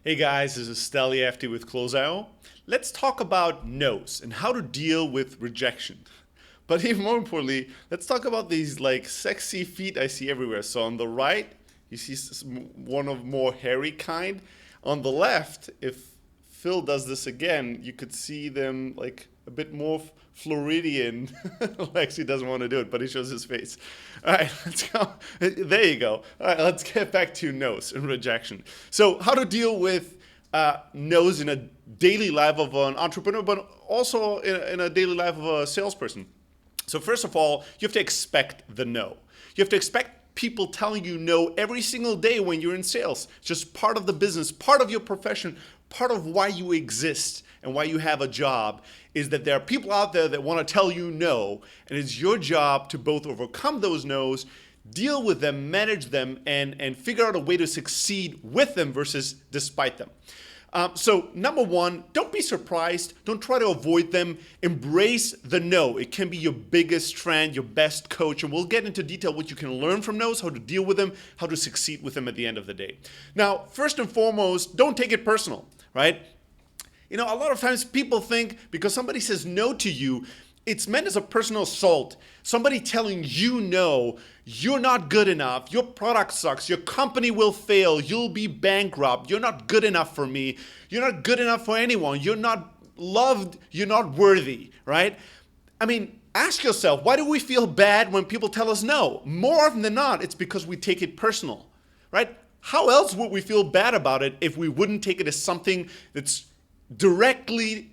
Hey guys, this is Steli FT with Close.io. Let's talk about no's and how to deal with rejection. But even more importantly, let's talk about these like sexy feet I see everywhere. So on the right, you see one of more hairy kind. On the left, if Phil does this again, you could see them like a bit more Floridian. Lexi doesn't want to do it, but he shows his face. All right, let's go. There you go. All right, let's get back to no's and rejection. So how to deal with no's in a daily life of an entrepreneur, but also in a daily life of a salesperson. So first of all, you have to expect the no. You have to expect people telling you no every single day when you're in sales. It's just part of the business, part of your profession, part of why you exist and why you have a job is that there are people out there that want to tell you no, and it's your job to both overcome those no's, deal with them, manage them, and figure out a way to succeed with them versus despite them. So number one, don't be surprised. Don't try to avoid them. Embrace the no. It can be your biggest friend, your best coach, and we'll get into detail what you can learn from no's, how to deal with them, how to succeed with them at the end of the day. Now, first and foremost, don't take it personal, right? You know, a lot of times people think because somebody says no to you, it's meant as a personal assault. Somebody telling you no, you're not good enough, your product sucks, your company will fail, you'll be bankrupt, you're not good enough for me, you're not good enough for anyone, you're not loved, you're not worthy, right? I mean, ask yourself, why do we feel bad when people tell us no? More often than not, it's because we take it personal, right? How else would we feel bad about it if we wouldn't take it as something that's directly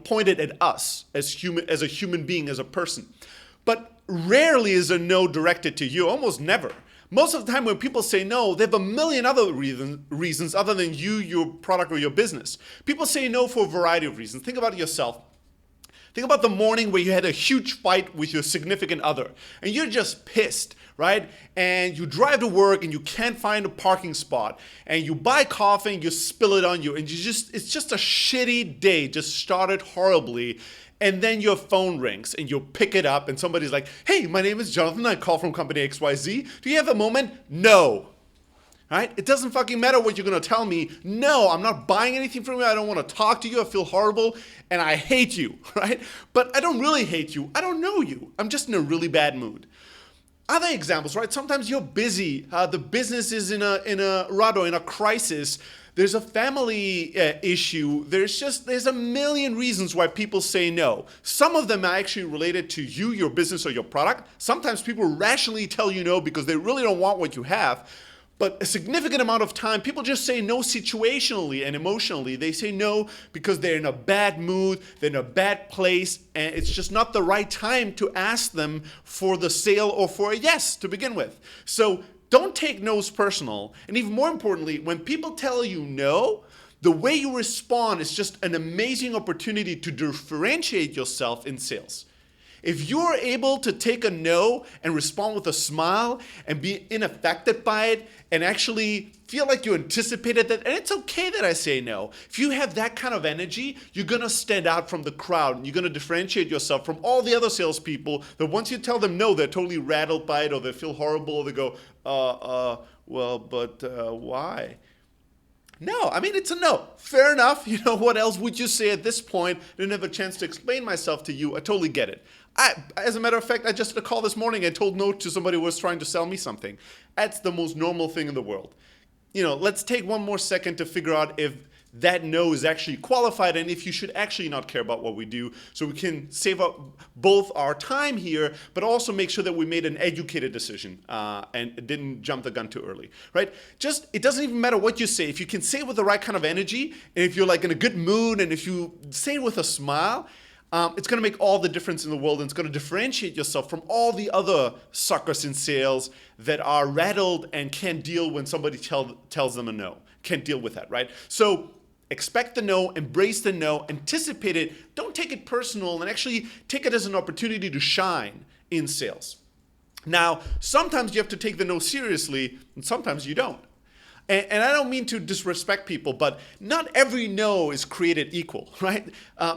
pointed at us as a human being, as a person? But rarely is a no directed to you, almost never. Most of the time when people say no, they have a million other reasons other than you, your product, or your business. People say no for a variety of reasons. Think about yourself. Think about the morning where you had a huge fight with your significant other and you're just pissed, right? And you drive to work and you can't find a parking spot and you buy coffee and you spill it on you and it's just a shitty day, just started horribly. And then your phone rings and you pick it up and somebody's like, hey, my name is Jonathan, I call from company XYZ. Do you have a moment? No. Right? It doesn't fucking matter what you're going to tell me. No, I'm not buying anything from you. I don't want to talk to you. I feel horrible and I hate you, right? But I don't really hate you. I don't know you. I'm just in a really bad mood. Other examples, right? Sometimes you're busy. The business is in a rut or in a crisis. There's a family issue. There's a million reasons why people say no. Some of them are actually related to you, your business, or your product. Sometimes people rationally tell you no because they really don't want what you have. But a significant amount of time, people just say no situationally and emotionally. They say no because they're in a bad mood, they're in a bad place, and it's just not the right time to ask them for the sale or for a yes to begin with. So don't take no's personal. And even more importantly, when people tell you no, the way you respond is just an amazing opportunity to differentiate yourself in sales. If you're able to take a no and respond with a smile and be unaffected by it and actually feel like you anticipated that, and it's okay that I say no. If you have that kind of energy, you're going to stand out from the crowd and you're going to differentiate yourself from all the other salespeople that once you tell them no, they're totally rattled by it or they feel horrible or they go, why? No, I mean, it's a no. Fair enough. You know, what else would you say at this point? I didn't have a chance to explain myself to you. I totally get it. As a matter of fact, I just had a call this morning. I told no to somebody who was trying to sell me something. That's the most normal thing in the world. You know, let's take one more second to figure out if that no is actually qualified and if you should actually not care about what we do so we can save up both our time here, but also make sure that we made an educated decision and didn't jump the gun too early, right? It doesn't even matter what you say. If you can say it with the right kind of energy and if you're like in a good mood and if you say it with a smile, it's going to make all the difference in the world and it's going to differentiate yourself from all the other suckers in sales that are rattled and can't deal when somebody tells them a no. Can't deal with that, right? So expect the no, embrace the no, anticipate it, don't take it personal, and actually take it as an opportunity to shine in sales. Now, sometimes you have to take the no seriously, and sometimes you don't. And I don't mean to disrespect people, but not every no is created equal, right?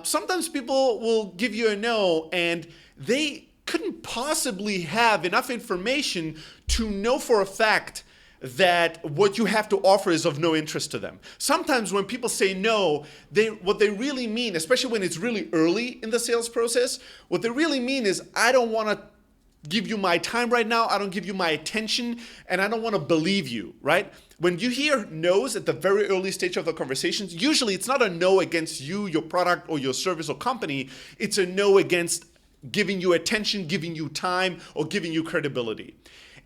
Sometimes people will give you a no, and they couldn't possibly have enough information to know for a fact that what you have to offer is of no interest to them. Sometimes when people say no, what they really mean, especially when it's really early in the sales process, what they really mean is, I don't want to give you my time right now, I don't give you my attention, and I don't want to believe you, right? When you hear no's at the very early stage of the conversations, usually it's not a no against you, your product, or your service or company. It's a no against giving you attention, giving you time, or giving you credibility.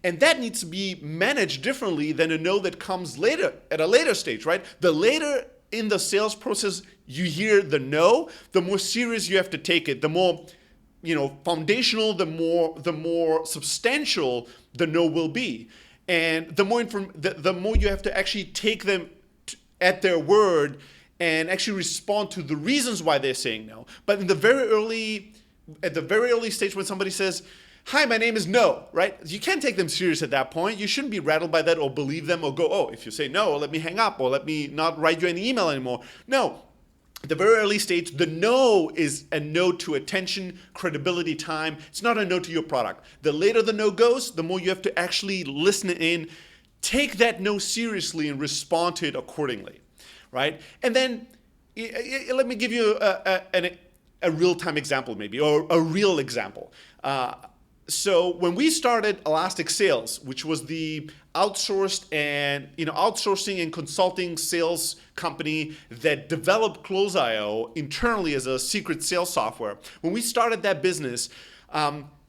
And that needs to be managed differently than a no that comes later, at a later stage, right? The later in the sales process you hear the no, the more serious you have to take it, the more foundational, the more substantial the no will be, and the more you have to actually take them at their word and actually respond to the reasons why they're saying no. But at the very early stage, when somebody says, "Hi, my name is No," right? You can't take them serious at that point. You shouldn't be rattled by that or believe them or go, "Oh, if you say no, let me hang up or let me not write you any email anymore." No. At the very early stage, the no is a no to attention, credibility, time. It's not a no to your product. The later the no goes, the more you have to actually listen in, take that no seriously and respond to it accordingly, right? And then let me give you a real-time example maybe, or a real example. So when we started Elastic Sales, which was the outsourcing and consulting sales company that developed Close.io internally as a secret sales software, when we started that business,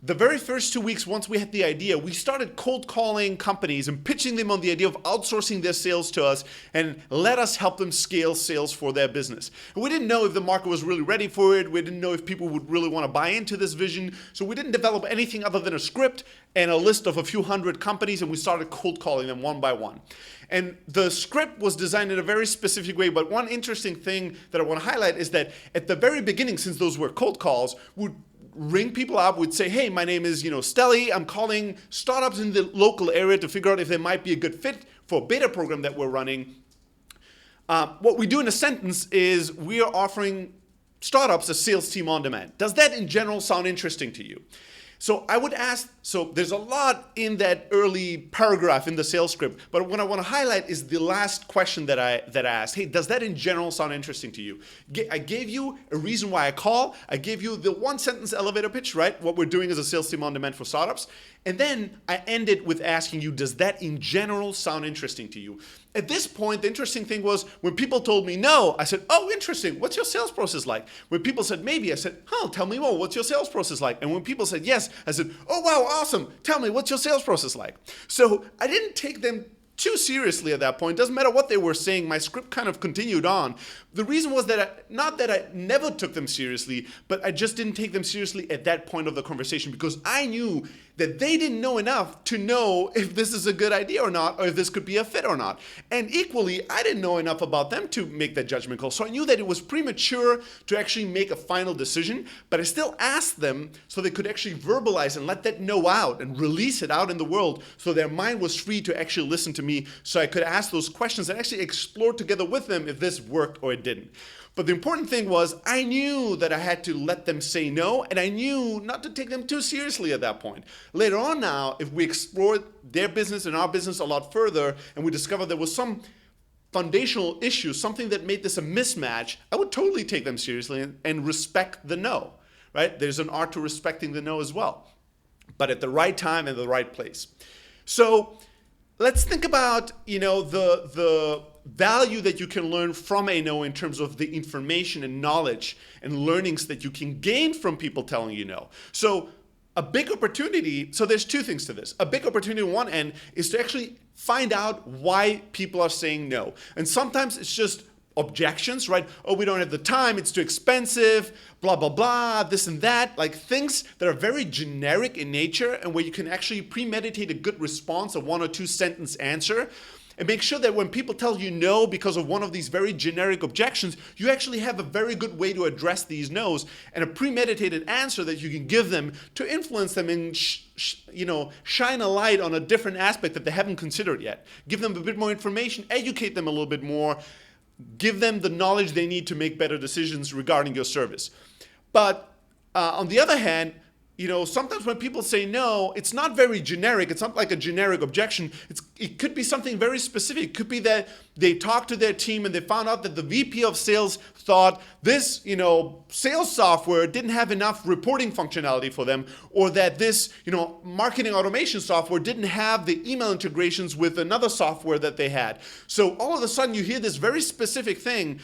the very first 2 weeks, once we had the idea, we started cold calling companies and pitching them on the idea of outsourcing their sales to us and let us help them scale sales for their business. And we didn't know if the market was really ready for it. We didn't know if people would really want to buy into this vision. So we didn't develop anything other than a script and a list of a few hundred companies, and we started cold calling them one by one. And the script was designed in a very specific way, but one interesting thing that I want to highlight is that at the very beginning, since those were cold calls, we'd ring people up, would say, "Hey, my name is Stelly. I'm calling startups in the local area to figure out if they might be a good fit for a beta program that we're running." What we do in a sentence is we are offering startups a sales team on demand. Does that in general sound interesting to you? So I would ask, so there's a lot in that early paragraph in the sales script, but what I want to highlight is the last question that I asked. Hey, does that in general sound interesting to you? I gave you a reason why I call. I gave you the one sentence elevator pitch, right? What we're doing as a sales team on demand for startups. And then I ended with asking you, does that in general sound interesting to you? At this point, the interesting thing was when people told me no, I said, "Oh, interesting. What's your sales process like?" When people said maybe, I said, "Tell me more. What's your sales process like?" And when people said yes, I said, "Oh, wow, awesome. Tell me, what's your sales process like?" So I didn't take them too seriously at that point. Doesn't matter what they were saying, my script kind of continued on. The reason was that not that I never took them seriously, but I just didn't take them seriously at that point of the conversation because I knew that they didn't know enough to know if this is a good idea or not, or if this could be a fit or not. And equally, I didn't know enough about them to make that judgment call. So I knew that it was premature to actually make a final decision, but I still asked them so they could actually verbalize and let that know out and release it out in the world so their mind was free to actually listen to me so I could ask those questions and actually explore together with them if this worked or it didn't. But the important thing was I knew that I had to let them say no, and I knew not to take them too seriously at that point. Later on now, if we explored their business and our business a lot further and we discovered there was some foundational issue, something that made this a mismatch, I would totally take them seriously and respect the no, right? There's an art to respecting the no as well, but at the right time and the right place. So let's think about, the value that you can learn from a no in terms of the information and knowledge and learnings that you can gain from people telling you no. So a big opportunity, so there's two things to this. A big opportunity on one end is to actually find out why people are saying no. And sometimes it's just objections, right? Oh, we don't have the time, it's too expensive, blah, blah, blah, this and that. Like things that are very generic in nature and where you can actually premeditate a good response, a 1 or 2 sentence answer. And make sure that when people tell you no because of one of these very generic objections, you actually have a very good way to address these no's and a premeditated answer that you can give them to influence them and shine a light on a different aspect that they haven't considered yet. Give them a bit more information, educate them a little bit more, give them the knowledge they need to make better decisions regarding your service. But on the other hand, sometimes when people say no, it's not very generic. It's not like a generic objection. It could be something very specific. It could be that they talked to their team and they found out that the VP of sales thought this, sales software didn't have enough reporting functionality for them, or that this, marketing automation software didn't have the email integrations with another software that they had. So all of a sudden you hear this very specific thing,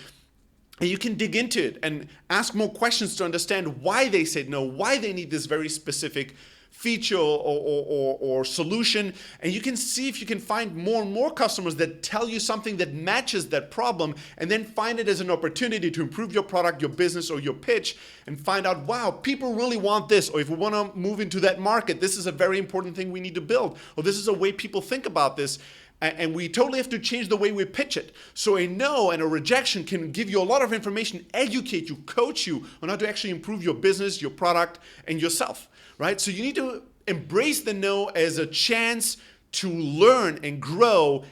and you can dig into it and ask more questions to understand why they said no, why they need this very specific feature or solution. And you can see if you can find more and more customers that tell you something that matches that problem, and then find it as an opportunity to improve your product, your business, or your pitch, and find out, wow, people really want this. Or if we want to move into that market, this is a very important thing we need to build. Or this is a way people think about this. And we totally have to change the way we pitch it. So a no and a rejection can give you a lot of information, educate you, coach you on how to actually improve your business, your product, and yourself, right? So you need to embrace the no as a chance to learn and grow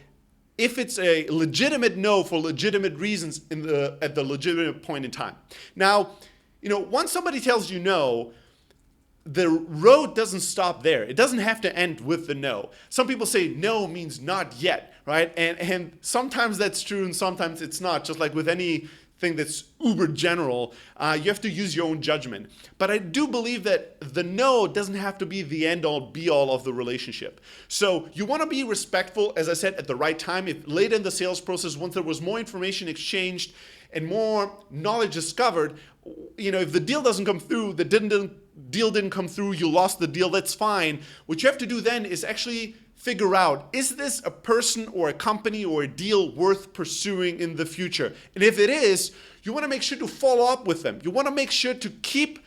if it's a legitimate no for legitimate reasons at the legitimate point in time. Now, once somebody tells you no, the road doesn't stop there. It doesn't have to end with the no. Some people say no means not yet, right? And sometimes that's true and sometimes it's not. Just like with anything that's uber general, you have to use your own judgment. But I do believe that the no doesn't have to be the end all be all of the relationship. So you want to be respectful, as I said, at the right time. If later in the sales process, once there was more information exchanged and more knowledge discovered, if the deal doesn't come through, deal didn't come through, you lost the deal, that's fine. What you have to do then is actually figure out, is this a person or a company or a deal worth pursuing in the future? And if it is, you want to make sure to follow up with them. You want to make sure to keep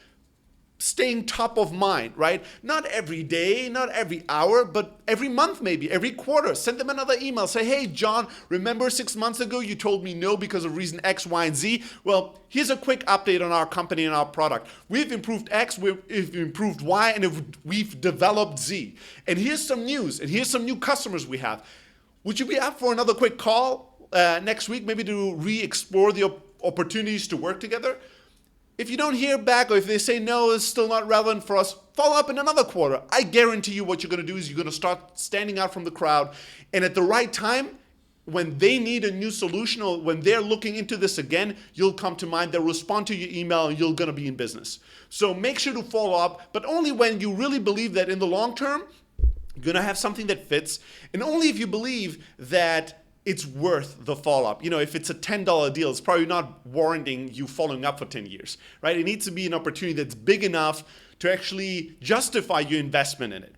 staying top of mind, right? Not every day, not every hour, but every month maybe, every quarter. Send them another email. Say, hey, John, remember 6 months ago you told me no because of reason X, Y, and Z? Well, here's a quick update on our company and our product. We've improved X, we've improved Y, and we've developed Z. And here's some news, and here's some new customers we have. Would you be up for another quick call next week, maybe to re-explore the opportunities to work together? If you don't hear back, or if they say no, it's still not relevant for us, follow up in another quarter. I guarantee you what you're going to do is you're going to start standing out from the crowd. And at the right time, when they need a new solution or when they're looking into this again, you'll come to mind. They'll respond to your email and you're going to be in business. So make sure to follow up, but only when you really believe that in the long term, you're going to have something that fits. And only if you believe that it's worth the follow-up. If it's a $10 deal, it's probably not warranting you following up for 10 years, right? It needs to be an opportunity that's big enough to actually justify your investment in it.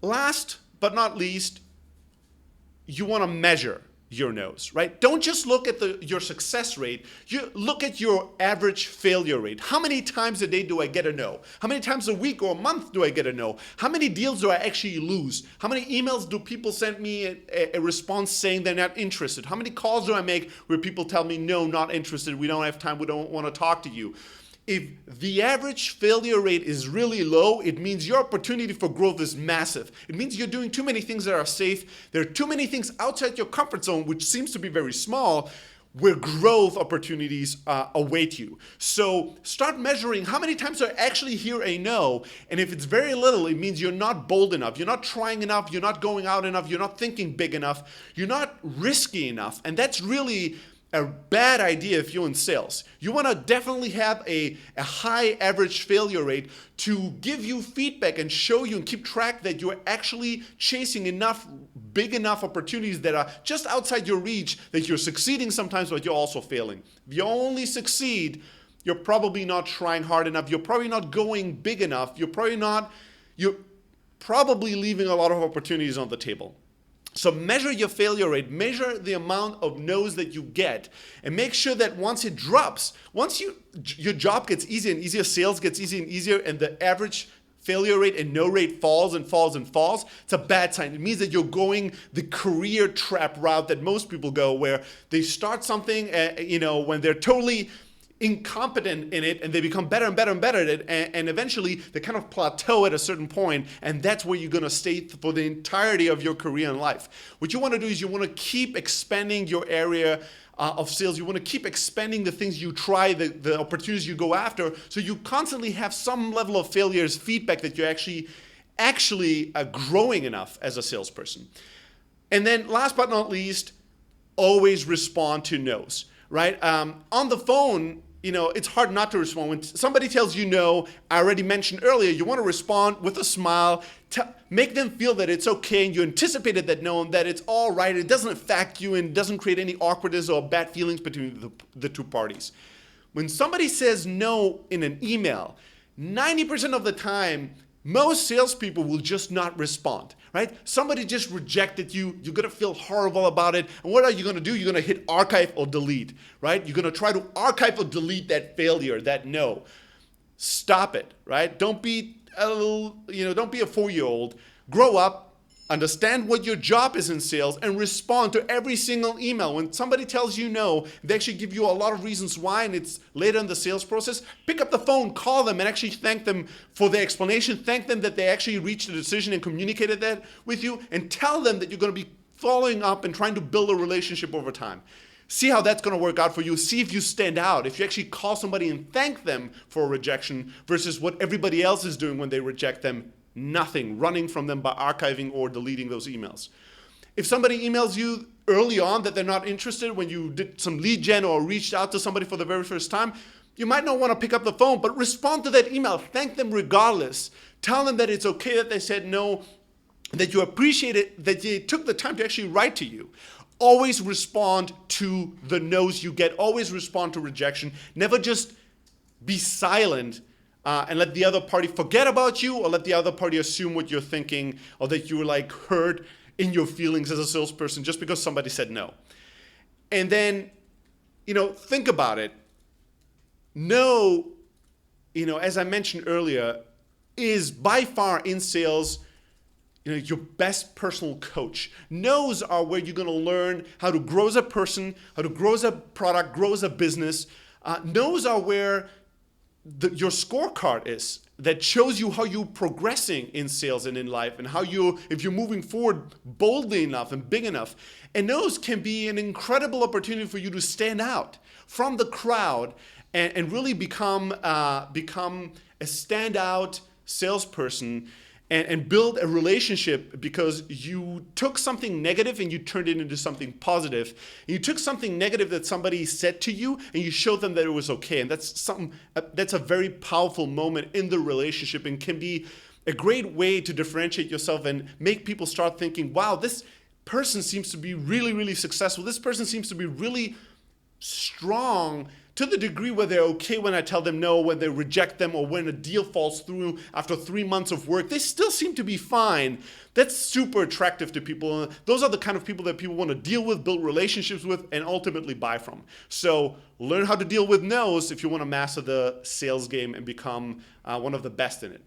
Last but not least, you want to measure your no's, right? Don't just look at your success rate. You look at your average failure rate. How many times a day do I get a no? How many times a week or a month do I get a no? How many deals do I actually lose? How many emails do people send me a response saying they're not interested? How many calls do I make where people tell me, no, not interested, we don't have time, we don't want to talk to you? If the average failure rate is really low, it means your opportunity for growth is massive. It means you're doing too many things that are safe. There are too many things outside your comfort zone, which seems to be very small, where growth opportunities await you. So start measuring how many times do I actually hear a no, and if it's very little, it means you're not bold enough, you're not trying enough, you're not going out enough, you're not thinking big enough, you're not risky enough, and that's really a bad idea if you're in sales. You want to definitely have a high average failure rate to give you feedback and show you and keep track that you're actually chasing big enough opportunities that are just outside your reach, that you're succeeding sometimes, but you're also failing. If you only succeed, you're probably not trying hard enough. You're probably not going big enough. You're probably leaving a lot of opportunities on the table. So measure your failure rate, measure the amount of no's that you get, and make sure that once it drops, your job gets easier and easier, sales gets easier and easier, and the average failure rate and no rate falls and falls and falls, it's a bad sign. It means that you're going the career trap route that most people go, where they start something, when they're totally incompetent in it, and they become better and better and better at it, and eventually they kind of plateau at a certain point, and that's where you're going to stay for the entirety of your career and life. What you want to do is you want to keep expanding your area of sales. You want to keep expanding the things you try, the opportunities you go after, so you constantly have some level of failures, feedback that you're actually growing enough as a salesperson. And then last but not least, always respond to no's, right? On the phone, it's hard not to respond. When somebody tells you no, I already mentioned earlier, you want to respond with a smile, make them feel that it's okay and you anticipated that no, and that it's all right, it doesn't affect you and doesn't create any awkwardness or bad feelings between the two parties. When somebody says no in an email, 90% of the time, most salespeople will just not respond, right? Somebody just rejected you. You're going to feel horrible about it. And what are you going to do? You're going to hit archive or delete, right? You're going to try to archive or delete that failure, that no. Stop it, right? Don't be a 4-year-old. Grow up. Understand what your job is in sales and respond to every single email. When somebody tells you no, they actually give you a lot of reasons why, and it's later in the sales process. Pick up the phone, call them, and actually thank them for their explanation. Thank them that they actually reached a decision and communicated that with you, and tell them that you're going to be following up and trying to build a relationship over time. See how that's going to work out for you. See if you stand out. If you actually call somebody and thank them for a rejection versus what everybody else is doing when they reject them. Nothing, running from them by archiving or deleting those emails. If somebody emails you early on that they're not interested, when you did some lead gen or reached out to somebody for the very first time, you might not want to pick up the phone, but respond to that email. Thank them regardless. Tell them that it's okay that they said no, that you appreciate it, that they took the time to actually write to you. Always respond to the no's you get. Always respond to rejection. Never just be silent and let the other party forget about you, or let the other party assume what you're thinking, or that you were hurt in your feelings as a salesperson just because somebody said no. And then, think about it. No, as I mentioned earlier, is by far in sales, your best personal coach. No's are where you're going to learn how to grow as a person, how to grow as a product, grow as a business. No's are where your scorecard is, that shows you how you're progressing in sales and in life, and how if you're moving forward boldly enough and big enough. And those can be an incredible opportunity for you to stand out from the crowd and really become a standout salesperson and build a relationship, because you took something negative and you turned it into something positive. And you took something negative that somebody said to you and you showed them that it was okay. And that's a very powerful moment in the relationship, and can be a great way to differentiate yourself and make people start thinking, wow, this person seems to be really, really successful. This person seems to be really strong, to the degree where they're okay when I tell them no, when they reject them, or when a deal falls through after 3 months of work, they still seem to be fine. That's super attractive to people. Those are the kind of people that people want to deal with, build relationships with, and ultimately buy from. So learn how to deal with no's if you want to master the sales game and become one of the best in it.